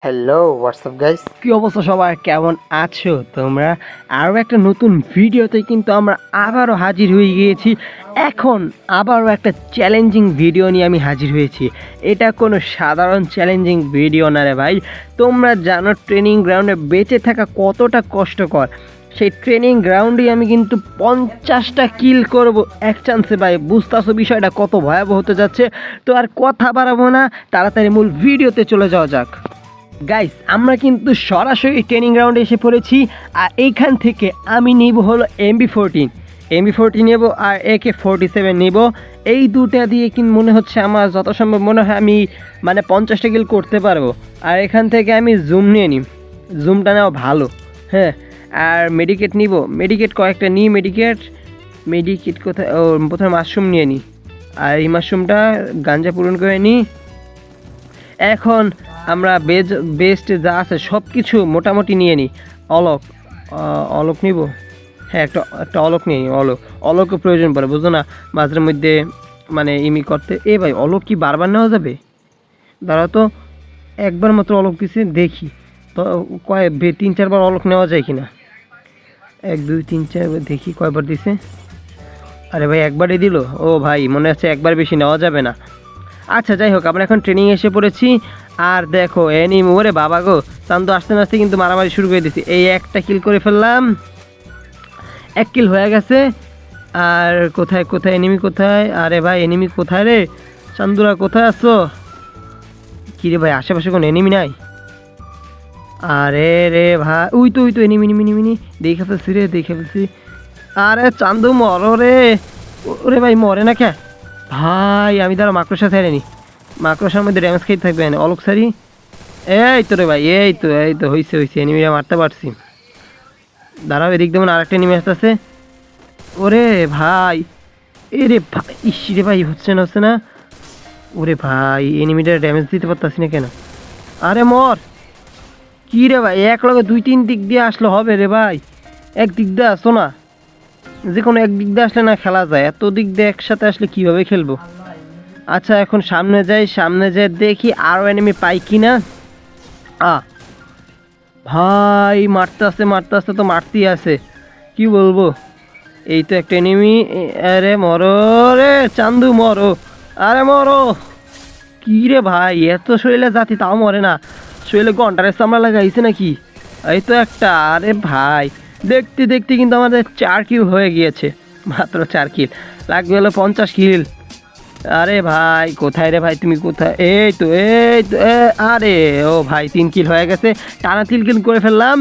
Hello WhatsApp guys, কি অবস্থা সবার, কেমন আছো তোমরা? আরও একটা নতুন ভিডিওতে কিন্তু আমরা আবারও হাজির হয়ে গিয়েছি। এখন আবারও একটা চ্যালেঞ্জিং ভিডিও নিয়ে আমি হাজির হয়েছি। এটা কোনো সাধারণ চ্যালেঞ্জিং ভিডিও না রে ভাই। তোমরা জানো ট্রেনিং গ্রাউন্ডে বেঁচে থাকা কতটা কষ্টকর। সেই ট্রেনিং গ্রাউন্ডেই আমি কিন্তু 50টা কিল করব এক চান্সে ভাই। বুঝতেছো বিষয়টা কত ভয়াবহ হতে যাচ্ছে। তো আর কথা বাড়াবো না, তাড়াতাড়ি মূল ভিডিওতে চলে যাওয়া যাক। গাইস, আমরা কিন্তু সরাসরি ট্রেনিং গ্রাউন্ডে এসে পড়েছি। আর এইখান থেকে আমি নিব হলো এমবি14 নেব আর AK-47 নেব। এই দুটা দিয়ে কিন্তু মনে হচ্ছে আমার যত সম্ভব মনে হয় আমি 50টা কিল করতে পারবো। আর এখান থেকে আমি জুম নিয়ে নিই, জুমটা নেওয়া ভালো। হ্যাঁ, আর মেডিকেট নিব, মেডিকেট কয়েকটা নিই। মেডিকেট কোথায়? ও, প্রথমে মাশরুম নিয়ে নিই। আর এই মাশরুমটা গাঞ্জা পূরণ করে নিই। এখন আমরা বেস্ট যা আছে সব কিছু মোটামুটি নিয়ে নিই। অলক নিব। হ্যাঁ, একটা অলক নিয়ে নিই। অলকও প্রয়োজন পড়ে, বুঝো না, মাঝের মধ্যে ইমি করতে। ভাই, অলক কি বারবার নেওয়া যাবে? দাঁড়াও তো, একবার মাত্র অলক দিছে, দেখি তো 3-4 বার অলক নেওয়া যায় কিনা। 1 2 3 4 দেখি কয়বার দিছে। আরে ভাই, একবারই দিল। ও ভাই, মনে হচ্ছে একবার বেশি নেওয়া যাবে না। আচ্ছা, যাই হোক, আমরা এখন ট্রেনিং এসে পড়েছি। আর দেখো এনিমি, ওরে বাবা গো, চান্দু আসতে না আসতে কিন্তু মারামারি শুরু করে দিছি। এই একটা কিল করে ফেললাম, 1 কিল হয়ে গেছে। আর কোথায় এনিমি কোথায়? আরে ভাই, এনিমি কোথায় রে? চান্দুরা কোথায় আছো? কি রে ভাই, আশেপাশে কোনো এনিমি নাই? আরে রে ভাই, উই তো এনিমি দেখে ফেলছি। আরে চান্দু, মরো রে। ওরে ভাই, মরে না কে ভাই? আমি ধরো মাকড়সা ছাড়িনি, মাকড়সার মধ্যে ড্যামেজ খেয়ে থাকবে না। অলক সারি, এই তো রে ভাই, এই তো হয়েছে। এনিমিটা মারতে পারছি। দাঁড়াও, এদিক দেবেন আরেকটা এনিমি আসতেছে। ওরে ভাই, রে ভাই, রে ভাই, হচ্ছে না। ওরে ভাই, এনিমিটা ড্যামেজ দিতে পারতাছি না কেন? আরে মর। কি রে ভাই, এক লগে 2-3 দিক দিয়ে আসলে হবে রে ভাই? এক দিক দিয়ে আসো না, যে কোনো এক দিক দিয়ে আসলে না খেলা যায়, এত দিক দিয়ে একসাথে আসলে কিভাবে খেলবো? আচ্ছা, এখন সামনে যাই দেখি আরও এনিমি পাই কিনা। ভাই, মারতে আসতে তো মারতেই আছে, কি বলবো। এই তো একটা এনিমি। আরে মরো রে চান্দু, মরো। আরে মরো। কি রে ভাই, এত শরীরে জাতি তাও মরে না? শরীরে ঘন্টারের চামড়া লাগাইছে নাকি? এই তো একটা। আরে ভাই, দেখতে কিন্তু আমাদের 4 কিল হয়ে গিয়েছে, মাত্র 4 কিল। লাগবে হলো 50 কিল। আরে ভাই, কোথায় রে ভাই, তুমি কোথায়? এই তো আরে ও ভাই, 3 কিল হয়ে গেছে, টানা 3 কিল করে ফেললাম।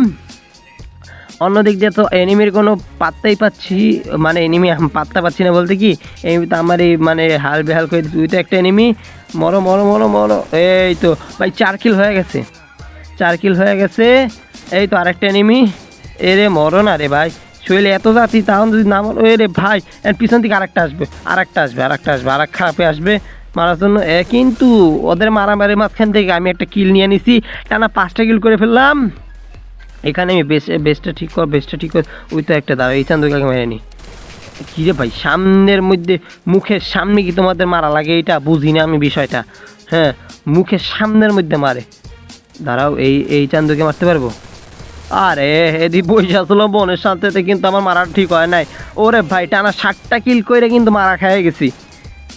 অন্যদিক দিয়ে তো এনিমির কোনো পাত্তাই পাচ্ছি, এনিমি পাত্তা পাচ্ছি না বলতে কি, এনিমি তো আমার এই হাল বেহাল করে দিচ্ছি। তুই তো একটা এনিমি, মরো। এই তো ভাই, 4 কিল হয়ে গেছে। এই তো আরেকটা এনিমি। এরে মরো না রে ভাই, শরীরে এত জাতি তাহলে যদি না মরো। রে ভাই, পিছন থেকে আরেকটা আসবে, আর খারাপে আসবে মারার জন্য। কিন্তু ওদের মারামারির মাঝখান থেকে আমি একটা কিল নিয়ে নিছি, টানা 5টা কিল করে ফেললাম। এখানে আমি বেস্টটা ঠিক কর। ওই তো একটা, দাঁড়া, এই চান্দুকাকে মেরে নি। কী রে ভাই, সামনের মধ্যে, মুখের সামনে কি তোমাদের মারা লাগে? এটা বুঝি না আমি বিষয়টা। হ্যাঁ, মুখের সামনের মধ্যে মারে। দাঁড়াও, এই চান্দুকে মারতে পারবো? আরে এদি পয়সা ছিল বোনের সাথে, কিন্তু আমার মারা ঠিক হয় নাই। ওরে ভাই, টানা 60টা কিল করে কিন্তু মারা খেয়ে গেছি।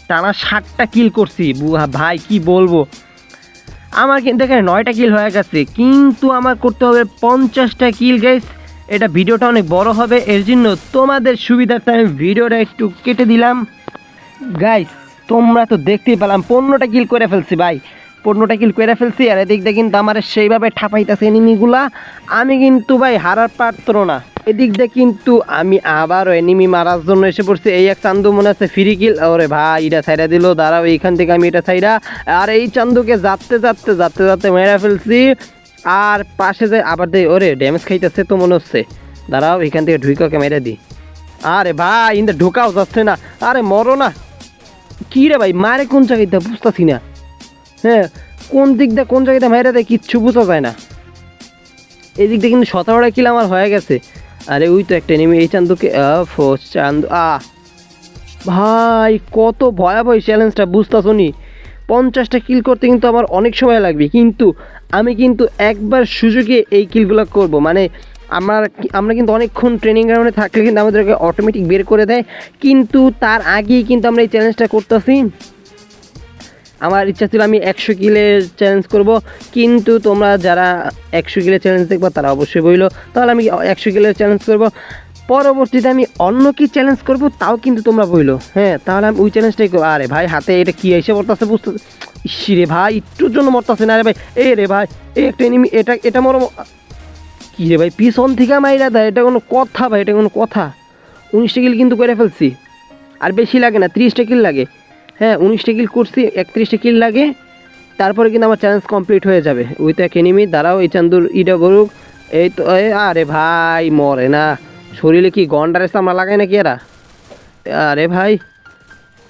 টানা 60টা কিল করছি ভাই, কি বলবো। আমার কিন্তু এখানে 9টা কিল হয়ে গেছে, কিন্তু আমার করতে হবে 50টা কিল গাইস। এটা ভিডিওটা অনেক বড় হবে, এর জন্য তোমাদের সুবিধার্থে আমি ভিডিওটা একটু কেটে দিলাম। গাইস, তোমরা তো দেখতেই পেলাম 15টা কিল করে ফেলছি ভাই, 15টা কিল করে ফেলছি। আর এদিক দিয়ে কিন্তু আমার সেইভাবে ঠাপাইতেছে এনিমিগুলা, আমি কিন্তু ভাই হারার পাত্র না। এদিক দিয়ে কিন্তু আমি আবারও এনিমি মারার জন্য এসে পড়ছি। এই এক চান্দু মনে আছে ফ্রি কিল। ওরে ভাই, এটা ছাইড়া দিল। দাঁড়াও, এইখান থেকে আমি এটা ছাইড়া, আর এই চান্দুকে যাতে মেরা ফেলছি। আর পাশে যে আবার দেয়, ওরে ড্যামেজ খাইতেছে তো মনে হচ্ছে। দাঁড়াও, এখান থেকে ঢুইকে মেরে দিই। আরে ভাই, ইন্দা ঢোকাও যাচ্ছে না। আরে মরো না। কী রে ভাই, মারে কোন জায়গায় বুঝতেছি না। হ্যাঁ, কোন জায়গাটা মেরে দেয় কিচ্ছু বোঝা যায় না। এই দিক দিয়ে কিন্তু 17টা কিল আমার হয়ে গেছে। আরে ওই তো একটা নেমে, এই চান্দুকে ভাই, কত ভয়াবহ চ্যালেঞ্জটা, বুঝতেছো নি? 50টা কিল করতে কিন্তু আমার অনেক সময় লাগবে, কিন্তু আমি কিন্তু একবার সুযোগে এই কিলগুলো করব, মানে আমরা কিন্তু অনেকক্ষণ ট্রেনিং গ্রাউন্ডে থাকলে কিন্তু আমাদেরকে অটোমেটিক বের করে দেয়, কিন্তু তার আগেই কিন্তু আমরা এই চ্যালেঞ্জটা করতেছি। আমার ইচ্ছা ছিল আমি 100 কিলের চ্যালেঞ্জ করব, কিন্তু তোমরা যারা 100 কিলের চ্যালেঞ্জ দেখবো তারা অবশ্যই বইলো, তাহলে আমি 100 কিলের চ্যালেঞ্জ করব। পরবর্তীতে আমি অন্য কি চ্যালেঞ্জ করব তাও কিন্তু তোমরা বইলো, হ্যাঁ তাহলে আমি ওই চ্যালেঞ্জটাই করবো। আরে ভাই হাতে এটা কী এসে পড়তেছে বুঝতে, ইসি রে ভাই একটুর জন্য মরতেছে না রে ভাই। এই রে ভাই এই একটা এনিমি, এটা মরো কী রে ভাই, পিছন থেকে মাইরা দেয়, এটা কোনো কথা ভাই, এটা কোনো কথা। 19টা কিল কিন্তু করে ফেলছি, আর বেশি লাগে না, 30টা কিল লাগে। হ্যাঁ 19টা কিল করছি, 31টা কিল লাগে, তারপরে কিন্তু আমার চ্যালেঞ্জ কমপ্লিট হয়ে যাবে। ওই তো এক এনিমি, দাঁড়াও এই চান্দুর ইটা করুক। এই তো আরে ভাই মরে না, শরীরে কি গন্ডারের সামলা লাগায় নাকি এরা? আরে ভাই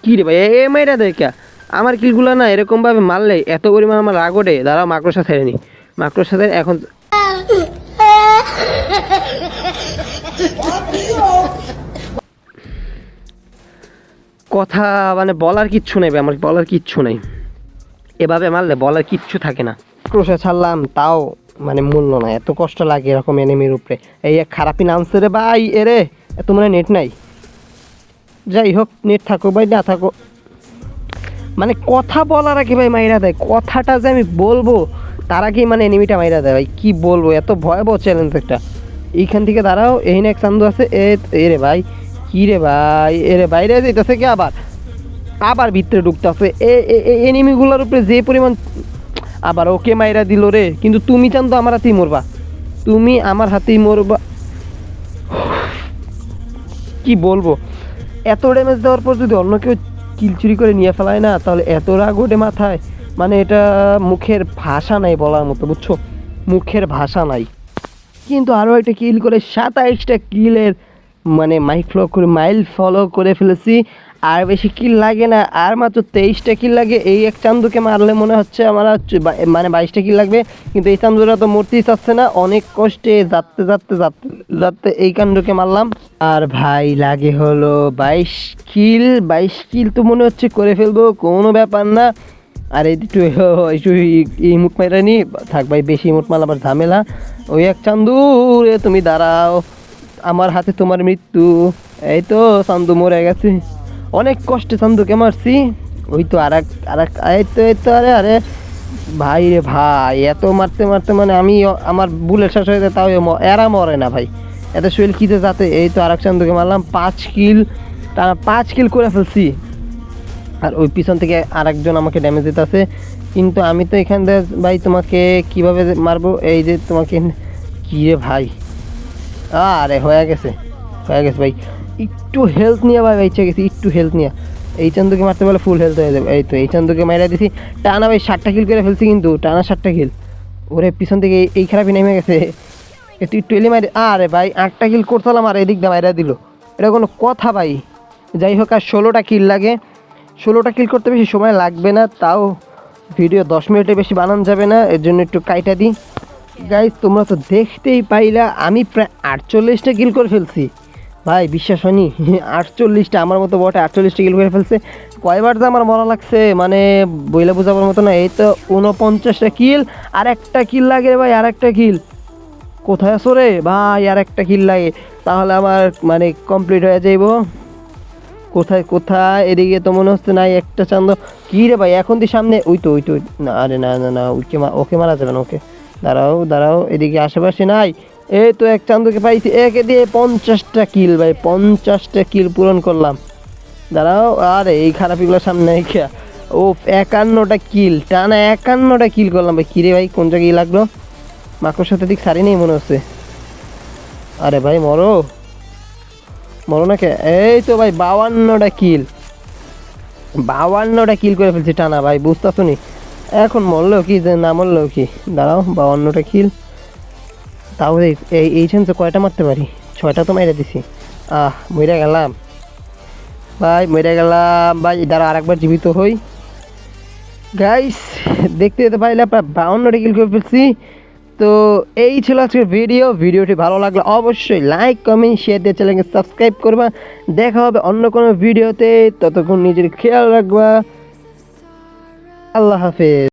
কী রে ভাই এ মাইরা দেখা আমার কিলগুলো না এরকমভাবে মারলে এত পরিমাণ আমার রাগ ওঠে। দাঁড়াও মাকড়সার সাথে নি, মাকড়সার সাথে এখন কথা মানে বলার কিচ্ছু নেই ভাই, আমার বলার কিচ্ছু নেই, এভাবে মারলে বলার কিচ্ছু থাকে না। ক্রোশে ছাড়লাম তাও মানে মূল্য নাই, এত কষ্ট লাগে এরকম এনিমির উপরে। এই এক খারাপই নামছে রে ভাই, এরে এত মানে নেট নাই, যাই হোক নেট থাকো ভাই না থাকো, মানে কথা বলার আগে ভাই মাইরা দেয়, কথাটা যে আমি বলবো তার আগেই মানে এনিমিটা মাইরা দেয় ভাই, কি বলবো এত ভয়াবহ চ্যালেঞ্জ একটা। এইখান থেকে দাঁড়াও, এই এক চান্দু আছে, এ রে ভাই কী রে ভাই, এরে বাইরে যেতেছে কি আবার ভিতরে ঢুকতেছে এনিমিগুলোর উপরে যে পরিমাণ, আবার ওকে মাইরা দিল রে। কিন্তু তুমি চান তো আমার হাতেই মরবা, তুমি আমার হাতেই মরবা, কি বলবো। এত ড্যামেজ দেওয়ার পর যদি অন্য কেউ কিল চুরি করে নিয়ে ফেলায় না, তাহলে এত রাগ ওঠে মাথায়, মানে এটা মুখের ভাষা নাই বলার মতো, বুঝছো, মুখের ভাষা নাই। কিন্তু আরও একটা কিল করে 27টা কিলের মানে মাইল ফলো করে ফেলেছি। আর বেশি কিল লাগে না, আর মাত্র 23টা কিল লাগে। এই এক চান্দুকে মারলে মনে হচ্ছে আমার মানে 22টা কিল লাগবে, কিন্তু এই চান্দুরা তো মরতেই চাচ্ছে না, অনেক কষ্টে যাতে এই কাণ্ডকে মারলাম। আর ভাই লাগে হলো 22 কিল তো মনে হচ্ছে করে ফেলবো, কোনো ব্যাপার না। আর একটু ইমুট মাইরা নি থাক ভাই, বেশি ইমুট মারলে আবার ঝামেলা। ওই এক চান্দু রে তুমি দাঁড়াও, আমার হাতে তোমার মৃত্যু। এই তো চান্দু মরে গেছে, অনেক কষ্টে চান্দুকে মারছি। ওই তো আর এক এই তো আরে আরে ভাই রে ভাই, এত মারতে মানে আমি আমার বুলেট শেষ হয়ে যায়, তাও এরা মরে না ভাই, এত শরীর কিতে যাতে। এই তো আর এক চান্দুকে মারলাম, 5 কিল, টানা 5 কিল করে ফেলছি। আর ওই পিছন থেকে আরেকজন আমাকে ড্যামেজ দিতে আছে, কিন্তু আমি তো এখান থেকে ভাই তোমাকে কিভাবে মারবো, এই যে তোমাকে কী রে ভাই, আরে হয়ে গেছে ভাই, একটু হেলথ নিয়ে ভাই বেঁচে গেছি, একটু হেলথ নিয়ে। এই চান্দুকে মারতে পারলে ফুল হেলথ হয়ে যাবে। এই তো এই চান্দুকে মাইরা দিছি, টানা ভাই 7টা কিল করে ফেলছি, কিন্তু টানা 7টা কিল। ওরে পিছন থেকে এই খারাপই নেমে গেছে, একটু এলি মারি। আরে ভাই 8টা কিল করছিলাম আর এদিক দিয়ে মাইরা দিল, এটা কোনো কথা ভাই। যাই হোক আর 16টা কিল লাগে, 16টা কিল করতে বেশি সময় লাগবে না, তাও ভিডিও 10 মিনিটের বেশি বানানো যাবে না, এর জন্য একটু কাইটা দিই। গাইজ তোমরা তো দেখতেই পাইলা আমি প্রায় 48টা কিল করে ফেলছি ভাই, বিশ্বাস হয়নি। 48টা, আমার মতো বটে 48টা কিল করে ফেলছে। কয়বার যে আমার মরা লাগছে মানে বইলা বোঝাবার মতো না। এই তো 49টা কিল, আর একটা কিল লাগে ভাই, আর একটা কিল। কোথায় আছো রে ভাই, আর একটা কিল লাগে, তাহলে আমার মানে কমপ্লিট হয়ে যাইব। কোথায় এদিকে তো মনে হচ্ছে নাই একটা চান্দ। কী রে ভাই এখন তুই সামনে, ওই তো না, আরে না ওকে মারা যাবে না, ওকে দাঁড়াও এদিকে আশেপাশে নাই। এই তো এক চান্দুকে পাইছি, একে দিয়ে 50টা কিল ভাই, 50টা কিল পূরণ করলাম। দাঁড়াও, আরে এই খারাপিগুলোর সামনে ও 51টা কিল, টানা 51টা কিল করলাম ভাই। কিরে ভাই কোন জায়গায় লাগলো, মাকড় সাথে দিক সারি নেই মনে হচ্ছে। আরে ভাই মরো না কে। এই তো ভাই 52টা কিল করে ফেলছি টানা ভাই, বুঝতেছো নি। এখন মরলেও কি যে না মরলেও কি, দাঁড়াও 52টা কিল, তাও এই চান্সে কয়টা মারতে পারি, 6টা তো মেরে দিছি। মরে গেলাম ভাই, দাঁড়াও আরেকবার জীবিত হই। গাইস দেখতে পাইলে আপনার 52টা কিল করে ফেলছি। তো এই ছিল আজকের ভিডিওটি ভালো লাগলে অবশ্যই লাইক কমেন্ট শেয়ার দিয়ে চ্যানেলকে সাবস্ক্রাইব করবা। দেখা হবে অন্য কোনো ভিডিওতে, ততক্ষণ নিজের খেয়াল রাখবা। আল্লাহ হাফেজ।